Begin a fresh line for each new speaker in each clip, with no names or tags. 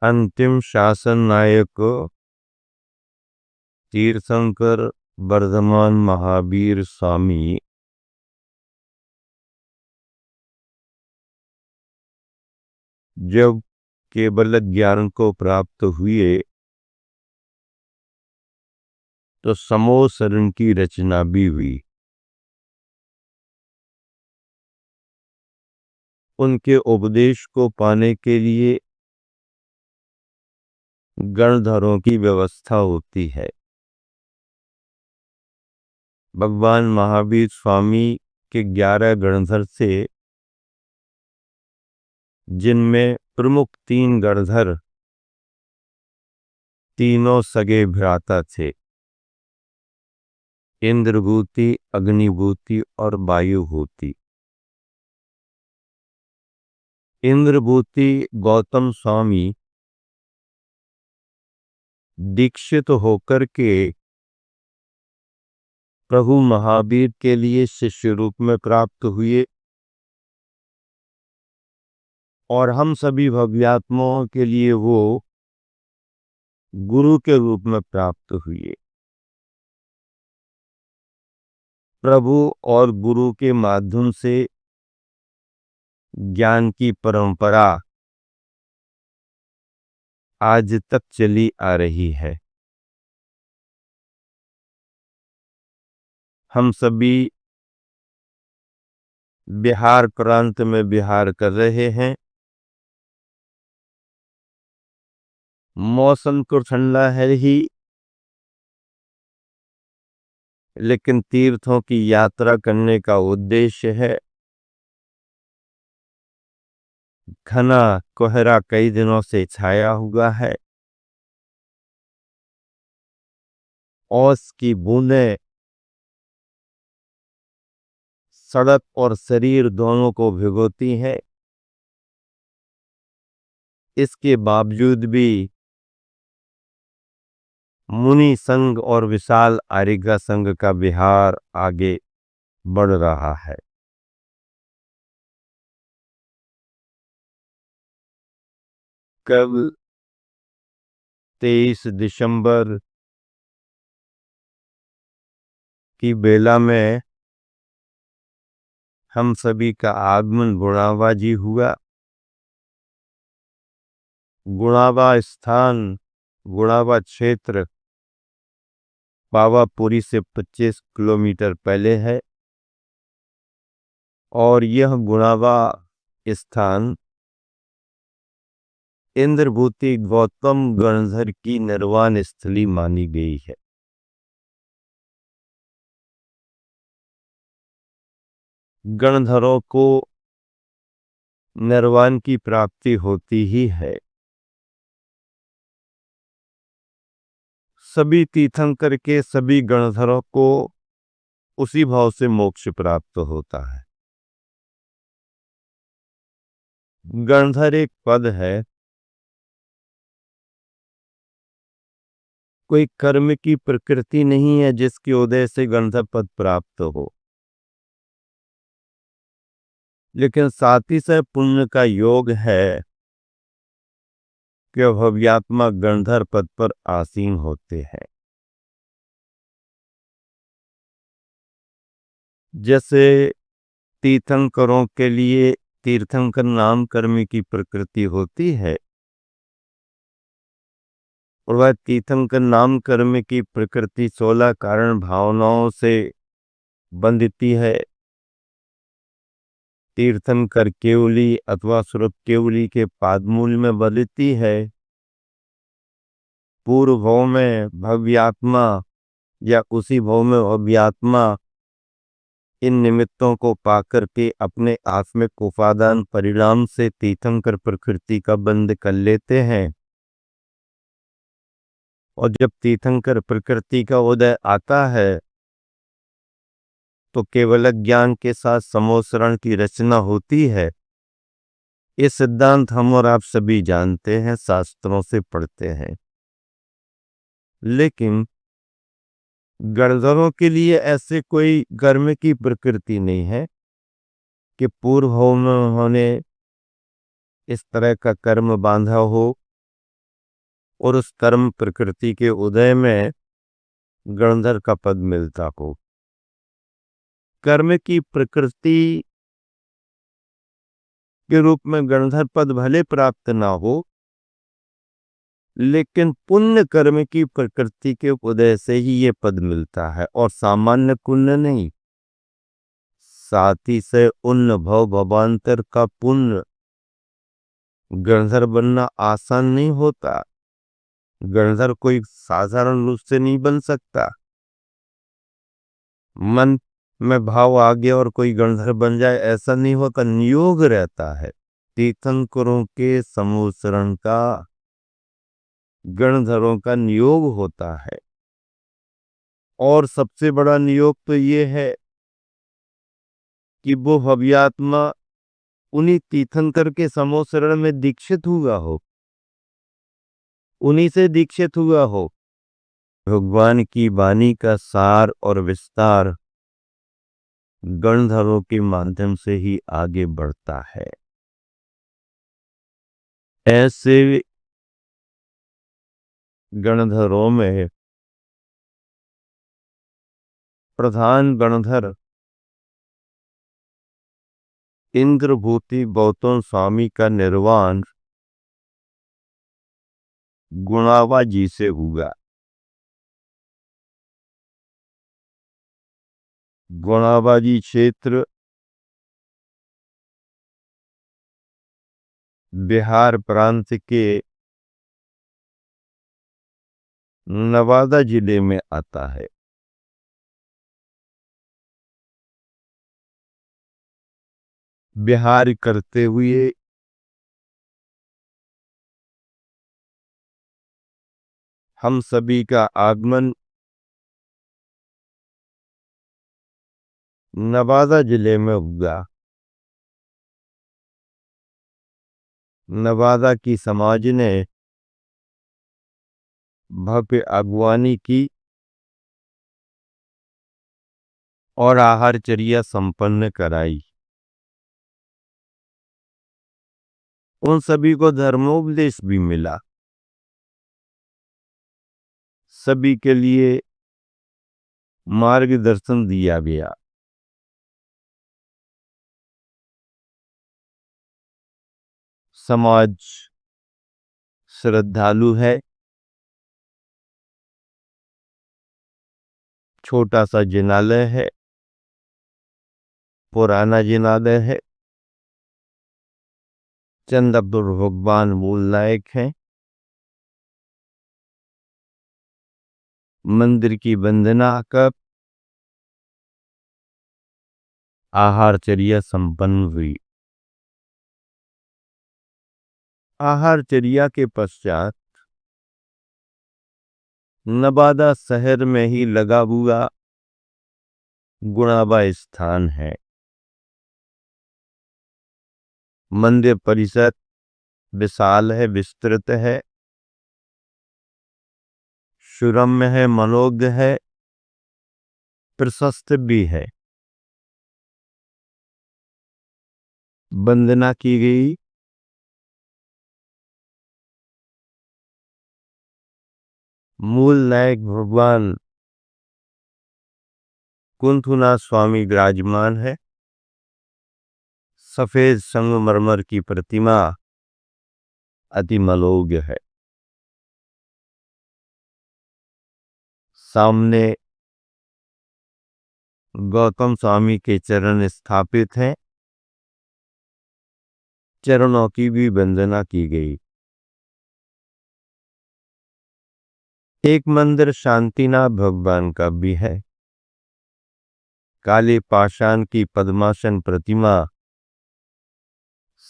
अंतिम शासन नायक तीर्थंकर वर्धमान महावीर स्वामी जब केवल ज्ञान को प्राप्त हुए तो समूह शरण की रचना भी हुई। उनके उपदेश को पाने के लिए गणधरों की व्यवस्था होती है। भगवान महावीर स्वामी के 11 गणधर थे, जिनमें प्रमुख 3 गणधर तीनों सगे भ्राता थे, इंद्रभूति, अग्निभूति और वायुभूति। इंद्रभूति गौतम स्वामी दीक्षित होकर के प्रभु महावीर के लिए शिष्य रूप में प्राप्त हुए और हम सभी भव्यात्माओं के लिए वो गुरु के रूप में प्राप्त हुए। प्रभु और गुरु के माध्यम से ज्ञान की परंपरा आज तक चली आ रही है। हम सभी बिहार प्रांत में विहार कर रहे हैं। मौसम तो ठंडा है ही, लेकिन तीर्थों की यात्रा करने का उद्देश्य है। घना कोहरा कई दिनों से छाया हुआ है। ओस की बूंदें सड़क और शरीर दोनों को भिगोती हैं। इसके बावजूद भी मुनि संघ और विशाल आरिगा संघ का विहार आगे बढ़ रहा है। कल 23 दिसंबर की बेला में हम सभी का आगमन गुणावा जी हुआ। गुणावा स्थान, गुणावा क्षेत्र पावापुरी से 25 किलोमीटर पहले है और यह गुणावा स्थान इंद्रभूति गौतम गणधर की निर्वाण स्थली मानी गई है। गणधरों को निर्वाण की प्राप्ति होती ही है। सभी तीर्थंकर के सभी गणधरों को उसी भाव से मोक्ष प्राप्त होता है। गणधर एक पद है, कोई कर्म की प्रकृति नहीं है जिसके उदय से गणधर पद प्राप्त हो, लेकिन साथ ही साथ पुण्य का योग है कि भव्यात्मा गणधर पद पर आसीन होते हैं। जैसे तीर्थंकरों के लिए तीर्थंकर नाम कर्म की प्रकृति होती है और वह तीर्थंकर नाम कर्म की प्रकृति 16 कारण भावनाओं से बंधती है। तीर्थंकर केवली अथवा स्वरूप केवली के पादमूल में बंधती है। पूर्व भाव में भव्यात्मा या उसी भाव में भव्यात्मा इन निमित्तों को पाकर के अपने आत्मिक उपादान परिणाम से तीर्थंकर प्रकृति का बंध कर लेते हैं और जब तीर्थंकर प्रकृति का उदय आता है तो केवल ज्ञान के साथ समोसरण की रचना होती है। ये सिद्धांत हम और आप सभी जानते हैं, शास्त्रों से पढ़ते हैं। लेकिन गणधरों के लिए ऐसे कोई कर्म की प्रकृति नहीं है कि पूर्व में उन्होंने इस तरह का कर्म बांधा हो और उस कर्म प्रकृति के उदय में गणधर का पद मिलता हो। कर्म की प्रकृति के रूप में गणधर पद भले प्राप्त ना हो, लेकिन पुण्य कर्म की प्रकृति के उदय से ही ये पद मिलता है, और सामान्य पुण्य नहीं, साथ ही से उन्न भव भवांतर का पुण्य। गणधर बनना आसान नहीं होता। गणधर कोई साधारण रूप से नहीं बन सकता। मन में भाव आ गया और कोई गणधर बन जाए, ऐसा नहीं होता। नियोग रहता है। तीर्थंकरों के समूह शरण का, गणधरों का नियोग होता है। और सबसे बड़ा नियोग तो ये है कि वो भव्यात्मा उन्हीं तीर्थंकर के समूह शरण में दीक्षित हुआ हो, उन्हीं से दीक्षित हुआ हो। भगवान की वाणी का सार और विस्तार गणधरों के माध्यम से ही आगे बढ़ता है। ऐसे गणधरों में प्रधान गणधर इंद्रभूति गौतम स्वामी का निर्वाण गुणावा जी से हुआ। गुणावा जी क्षेत्र बिहार प्रांत के नवादा जिले में आता है। बिहार करते हुए हम सभी का आगमन नवादा जिले में हुआ। नवादा की समाज ने भव्य अगवानी की और आहारचर्या संपन्न कराई। उन सभी को धर्मोपदेश भी मिला। सभी के लिए मार्गदर्शन दिया गया। समाज श्रद्धालु है। छोटा सा जिनालय है, पुराना जिनालय है। चंद्रपुर भगवान मूल नायक हैं। मंदिर की वंदना कर आहारचर्या संपन्न हुई। आहारचर्या के पश्चात नवादा शहर में ही लगा हुआ गुणाबा स्थान है। मंदिर परिसर विशाल है, विस्तृत है, सुरम्य है, मनोज्ञ है, प्रशस्त भी है। वंदना की गई। मूल नायक भगवान कुंथुनाथ स्वामी विराजमान है। सफेद संगमरमर की प्रतिमा अति मनोज्ञ है। सामने गौतम स्वामी के चरण स्थापित हैं। चरणों की भी वंदना की गई। एक मंदिर शांतिनाथ भगवान का भी है। काले पाषाण की पद्मासन प्रतिमा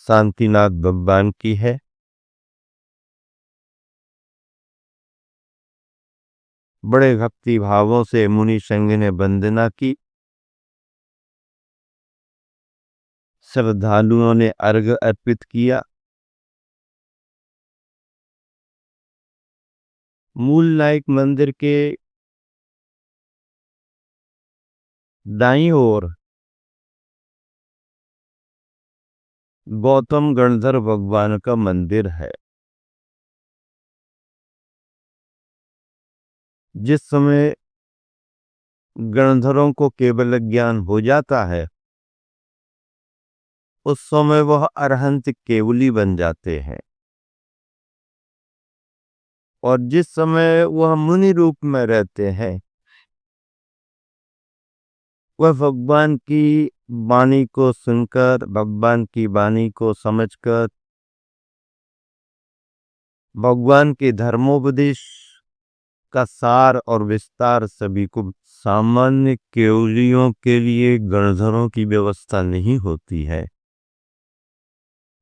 शांतिनाथ भगवान की है। बड़े भक्ति भावों से मुनि संघ ने वंदना की। श्रद्धालुओं ने अर्घ्य अर्पित किया। मूल नायक मंदिर के दाईं ओर गौतम गणधर भगवान का मंदिर है। जिस समय गणधरों को केवल ज्ञान हो जाता है उस समय वह अरहंत केवली बन जाते हैं, और जिस समय वह मुनि रूप में रहते हैं वह भगवान की वाणी को सुनकर, भगवान की वाणी को समझकर, भगवान के धर्मोपदेश का सार और विस्तार सभी को, सामान्य केवलियों के लिए गणधरों की व्यवस्था नहीं होती है,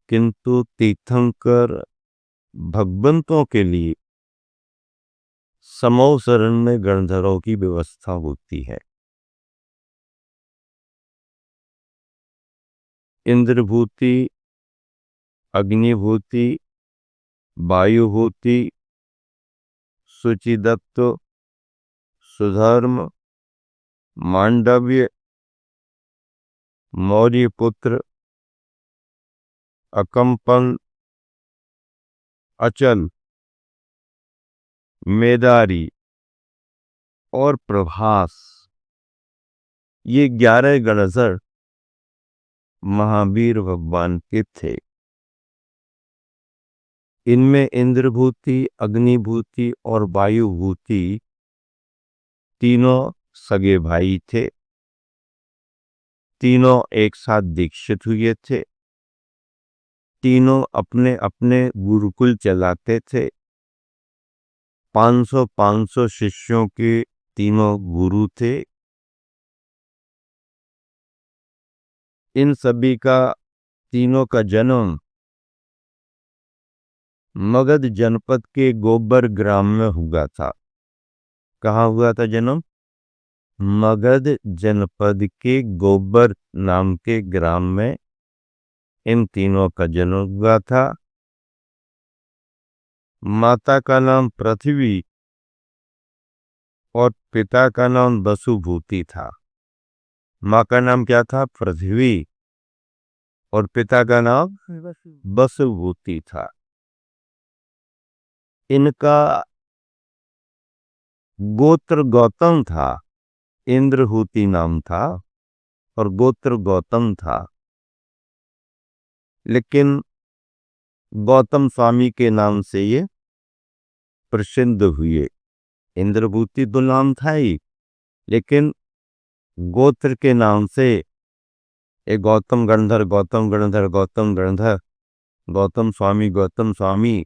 किंतु तीर्थंकर भगवंतों के लिए समूह शरण में गणधरों की व्यवस्था होती है। इंद्रभूति, अग्निभूति, वायुभूति, शुचिदत्त, सुधर्म, मांडव्य, मौर्यपुत्र, अकंपन, अचल, मेदारी और प्रभास, ये 11 गणधर महावीर भगवान के थे। इनमें इंद्रभूति, अग्निभूति और वायुभूति तीनों सगे भाई थे। तीनों एक साथ दीक्षित हुए थे। तीनों अपने अपने गुरुकुल चलाते थे। 500 शिष्यों के तीनों गुरु थे। इन सभी का, तीनों का जन्म मगध जनपद के गोबर ग्राम में हुआ था। कहाँ हुआ था जन्म? मगध जनपद के गोबर नाम के ग्राम में इन तीनों का जन्म हुआ था। माता का नाम पृथ्वी और पिता का नाम वसुभूति था। माँ का नाम क्या था? पृथ्वी, और पिता का नाम वसुभूति था। इनका गोत्र गौतम था। इंद्रहूति नाम था और गोत्र गौतम था, लेकिन गौतम स्वामी के नाम से ये प्रसिद्ध हुए। इंद्रभूति तो नाम था ही, लेकिन गोत्र के नाम से ये गौतम गणधर, गौतम गणधर, गौतम गणधर, गौतम स्वामी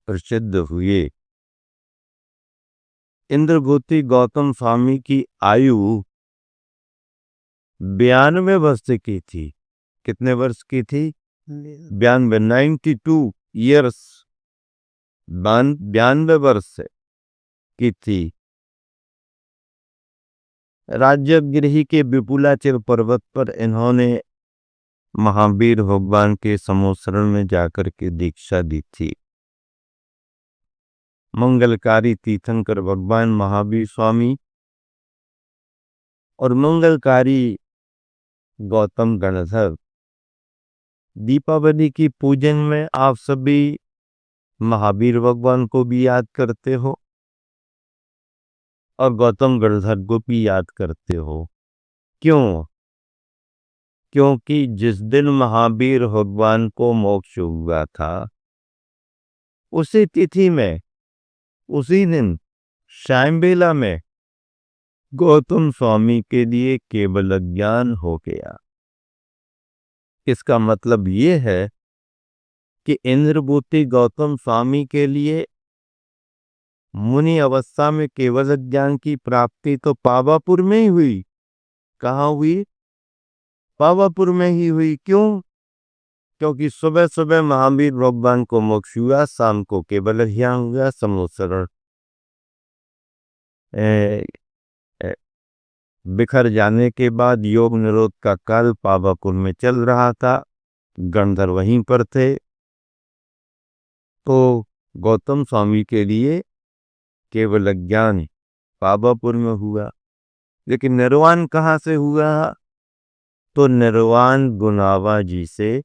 प्रसिद्ध हुए। इंद्रभूति गौतम स्वामी की आयु 92 वर्ष की थी। कितने वर्ष की थी? 92, 92 ईयर्स, 92 वर्ष की थी। राज्यगृह के विपुलाचल पर्वत पर इन्होंने महावीर भगवान के समोसरण में जाकर के दीक्षा दी थी। मंगलकारी तीर्थंकर भगवान महावीर स्वामी और मंगलकारी गौतम गणधर, दीपावली की पूजन में आप सभी महावीर भगवान को भी याद करते हो और गौतम गणधर को भी याद करते हो। क्यों? क्योंकि जिस दिन महावीर भगवान को मोक्ष हुआ था उसी तिथि में, उसी दिन सायं बेला में गौतम स्वामी के लिए केवल ज्ञान हो गया। इसका मतलब ये है कि इंद्रभूति गौतम स्वामी के लिए मुनि अवस्था में केवल ज्ञान की प्राप्ति तो पावापुर में ही हुई। कहाँ हुई? पावापुर में ही हुई। क्यों? क्योंकि सुबह सुबह महावीर भगवान को मोक्ष हुआ, शाम को केवल ज्ञान हुआ। समोसरण बिखर जाने के बाद योग निरोध का काल पावापुर में चल रहा था। गणधर वहीं पर थे, तो गौतम स्वामी के लिए केवल ज्ञान पावापुर में हुआ। लेकिन निर्वाण कहाँ से हुआ? तो निर्वाण गुनावा जी से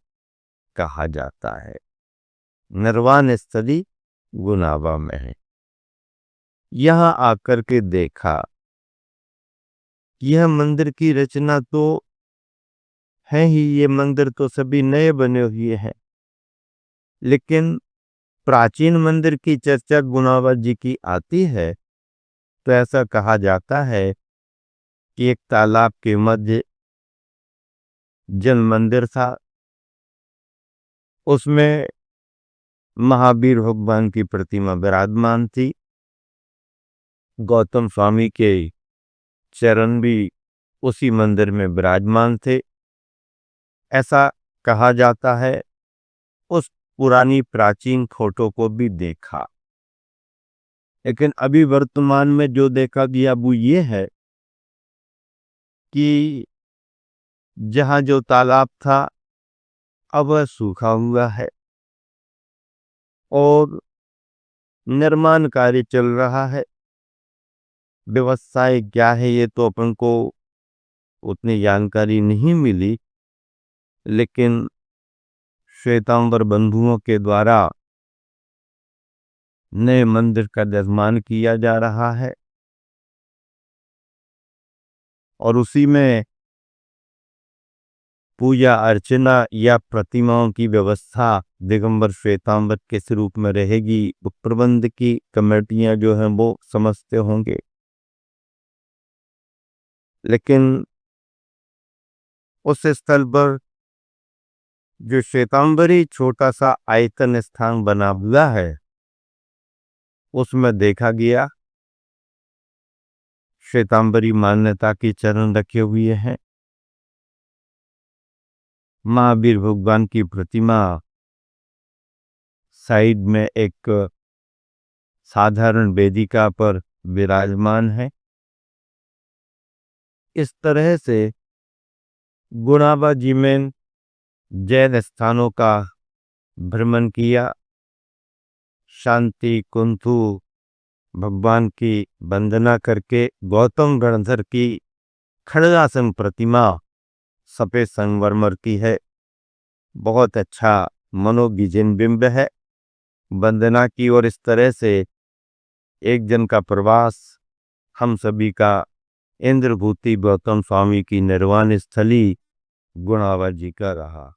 कहा जाता है। निर्वाण स्थली गुनावा में है। यहाँ आकर के देखा, यह मंदिर की रचना तो है ही, ये मंदिर तो सभी नए बने हुए हैं, लेकिन प्राचीन मंदिर की चर्चा गुणावा जी की आती है तो ऐसा कहा जाता है कि एक तालाब के मध्य जल मंदिर था। उसमें महावीर भगवान की प्रतिमा विराजमान थी। गौतम स्वामी के चरण भी उसी मंदिर में विराजमान थे, ऐसा कहा जाता है। उस पुरानी प्राचीन फोटो को भी देखा, लेकिन अभी वर्तमान में जो देखा गया वो ये है कि जहां जो तालाब था अब वह सूखा हुआ है और निर्माण कार्य चल रहा है। व्यवसाय क्या है ये तो अपन को उतनी जानकारी नहीं मिली, लेकिन श्वेतांबर बंधुओं के द्वारा नए मंदिर का निर्माण किया जा रहा है और उसी में पूजा अर्चना या प्रतिमाओं की व्यवस्था दिगंबर श्वेतांबर के स्वरूप में रहेगी। प्रबंध की कमेटियां जो हैं वो समझते होंगे, लेकिन उस स्थल पर जो श्वेतांबरी छोटा सा आयतन स्थान बना हुआ है उसमें देखा गया श्वेतांबरी मान्यता की चरण रखे हुए हैं। महावीर भगवान की प्रतिमा साइड में एक साधारण वेदिका पर विराजमान है। इस तरह से गुणाबा जी में जैन स्थानों का भ्रमण किया। शांति कुंथु भगवान की वंदना करके गौतम गणधर की खड़गासन प्रतिमा सफेद संगमरमर की है, बहुत अच्छा मनोविजन बिंब है। वंदना की और इस तरह से एक जन का प्रवास हम सभी का इंद्रभूति गौतम स्वामी की निर्वाण स्थली गुणावा जी का रहा।